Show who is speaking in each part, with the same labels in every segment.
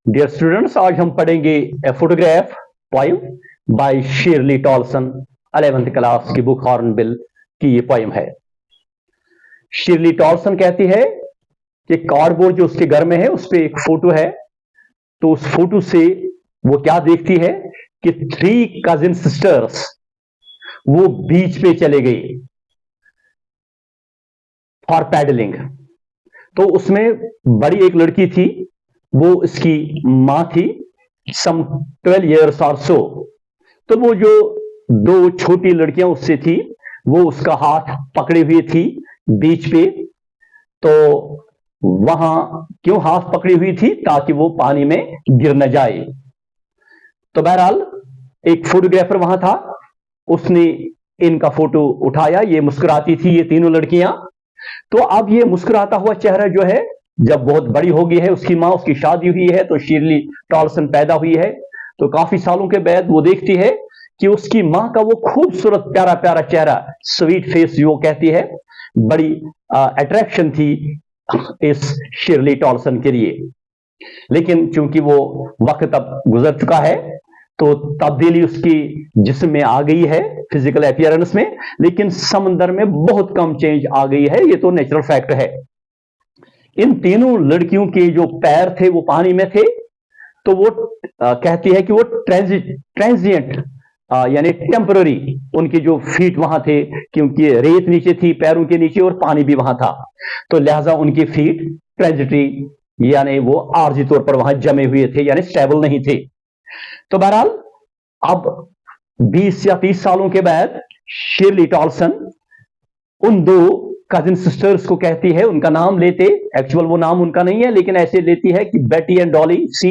Speaker 1: Dear students, आज हम पढ़ेंगे a photograph poem by Shirley Toulson. 11th class की बुक हॉर्नबिल की ये पोएम है। शिरली टॉलसन कहती है कि कार्डबोर्ड जो उसके घर में है उस पे एक फोटो है, तो उस फोटो से वो क्या देखती है कि 3 कजिन सिस्टर्स वो बीच पे चले गए फॉर पैडलिंग। तो उसमें बड़ी एक लड़की थी, वो इसकी मां थी, सम 12 years और सो। तो वो जो 2 छोटी लड़कियां उससे थी, वो उसका हाथ पकड़े हुई थी बीच पे। तो वहां क्यों हाथ पकड़ी हुई थी? ताकि वो पानी में गिर न जाए। तो बहरहाल एक फोटोग्राफर वहां था, उसने इनका फोटो उठाया। ये मुस्कुराती थी ये तीनों लड़कियां। तो अब ये मुस्कुराता हुआ चेहरा जो है, जब बहुत बड़ी हो गई है उसकी मां, उसकी शादी हुई है, तो शिरली टॉलसन पैदा हुई है। तो काफी सालों के बाद वो देखती है कि उसकी मां का वो खूबसूरत प्यारा प्यारा चेहरा, स्वीट फेस जो कहती है, बड़ी अट्रैक्शन थी इस शिरली टॉलसन के लिए। लेकिन चूंकि वो वक्त अब गुजर चुका है, तो तब्दीली उसकी जिस्म में आ गई है, फिजिकल अपीयरेंस में, लेकिन समंदर में बहुत कम चेंज आ गई है। ये तो नेचुरल फैक्ट है। इन तीनों लड़कियों के जो पैर थे वो पानी में थे। तो वो कहती है कि वो ट्रांजिएंट यानी टेम्पररी उनके जो फीट वहां थे, क्योंकि रेत नीचे थी पैरों के नीचे और पानी भी वहां था, तो लिहाजा उनके फीट ट्रेंजिटरी यानी वो आर्जी तौर पर वहां जमे हुए थे, यानी स्टेबल नहीं थे। तो बहरहाल अब 20 या 30 सालों के बाद शिरली टॉलसन उन 2 कजिन सिस्टर्स को कहती है, उनका नाम लेते, एक्चुअल वो नाम उनका नहीं है लेकिन ऐसे लेती है कि बेटी एंड डॉली। सी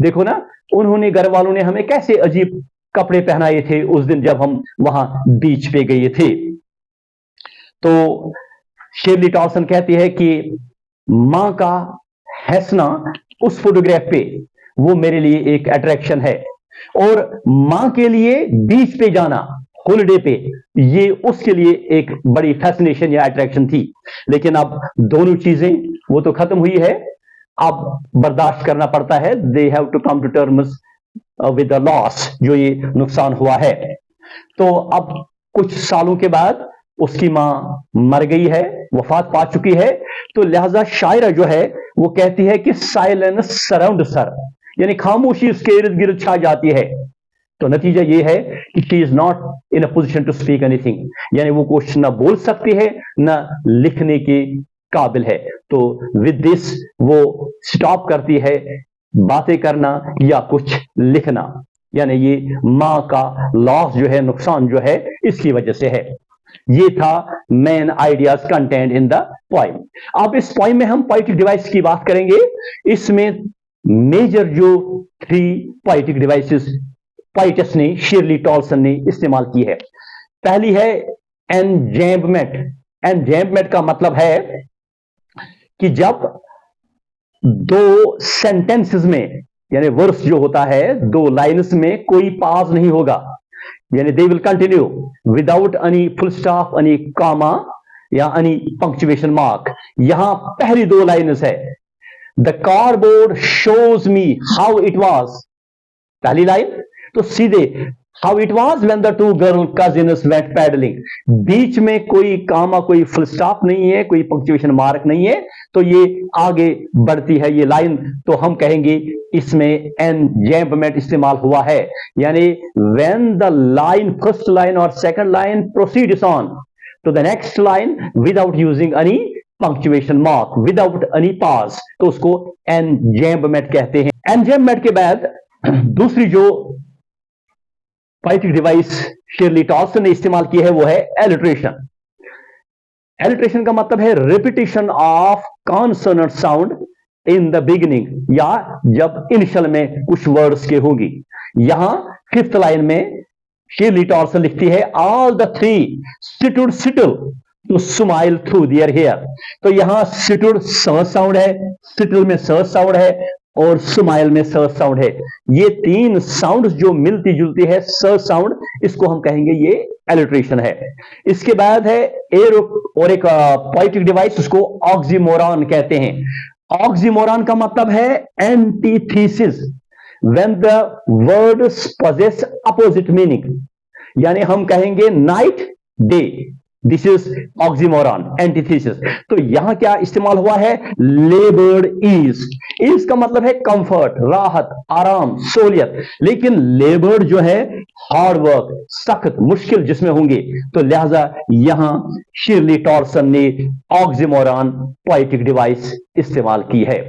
Speaker 1: देखो ना, उन्होंने, घर वालों ने हमें कैसे अजीब कपड़े पहनाए थे उस दिन जब हम वहां बीच पे गए थे। तो शिरली टॉलसन कहती है कि मां का हंसना उस फोटोग्राफ पे वो मेरे लिए एक अट्रैक्शन है, और मां के लिए बीच पे जाना हॉलिडे पे, ये उसके लिए एक बड़ी फैसिनेशन या अट्रैक्शन थी। लेकिन अब दोनों चीजें वो तो खत्म हुई है, अब बर्दाश्त करना पड़ता है। They have to come to terms with the loss, जो ये नुकसान हुआ है। तो अब कुछ सालों के बाद उसकी मां मर गई है, वफात पा चुकी है। तो लिहाजा शायरा जो है वो कहती है कि साइलेंस सराउंड सर, यानी खामोशी उसके इर्द गिर्द छा जाती है। तो नतीजा ये है कि she is not in a position to speak anything, यानी वो कुछ ना बोल सकती है ना लिखने के काबिल है। तो विद दिस वो स्टॉप करती है बातें करना या कुछ लिखना, यानी ये मां का लॉस जो है, नुकसान जो है, इसकी वजह से है। ये था main ideas content in the poem. अब इस पोएम में हम पोएटिक डिवाइस की बात करेंगे। इसमें मेजर जो 3 पोएटिक डिवाइसेस पोइटस ने, शिरली टॉलसन ने इस्तेमाल की है। पहली है एनजैम्बमेंट। एनजैम्बमेंट का मतलब है कि जब 2 सेंटेंसेस में, यानी वर्स जो होता है, 2 लाइन्स में कोई पाज नहीं होगा, यानी they will continue without any full stop, any comma या एनी पंक्चुएशन मार्क। यहां पहली 2 लाइन्स है, the cardboard shows me how it was, पहली लाइन। तो सीधे how it was when the 2 girl cousins went paddling, बीच में कोई कामा, कोई फुल स्टॉप नहीं है, कोई पंक्चुएशन मार्क नहीं है, तो ये आगे बढ़ती है ये लाइन। तो हम कहेंगे इसमें एनजैम्बमेंट इस्तेमाल हुआ है, यानी when the line, first line और second line proceeds on to the next line without using any punctuation mark, without any pause, तो उसको एनजैम्बमेंट कहते हैं। एनजैम्बमेंट के बाद दूसरी जो पोएटिक डिवाइस शिरली टॉलसन ने इस्तेमाल की है वो है एलिट्रेशन। एलिट्रेशन का मतलब है repetition of consonant sound in the beginning, या जब इनिशियल में कुछ वर्ड्स के होंगी। यहां 5th लाइन में शिरली टॉलसन लिखती है, all the 3 stood still to smile through their hair. तो यहां सिटुड स साउंड है, सिटल में स साउंड है, और स्माइल में स साउंड है। ये 3 साउंड जो मिलती जुलती है, स साउंड, इसको हम कहेंगे ये एलिट्रेशन है। इसके बाद है और एक पोएटिक डिवाइस, उसको ऑक्सीमोरॉन कहते हैं। ऑक्सीमोरॉन का मतलब है antithesis, when the words possess opposite meaning, यानी हम कहेंगे night day, this is oxymoron, antithesis. तो यहां क्या इस्तेमाल हुआ है, लेबर्ड ईज। ईज का मतलब है कंफर्ट, राहत, आराम, सहूलियत, लेकिन लेबर्ड जो है हार्ड वर्क, सख्त, मुश्किल जिसमें होंगे, तो लिहाजा यहां शिरली टॉर्सन ने ऑक्सीमोरॉन पोएटिक डिवाइस इस्तेमाल की है।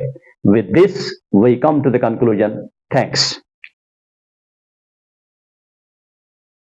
Speaker 1: With this we come to the conclusion. Thanks.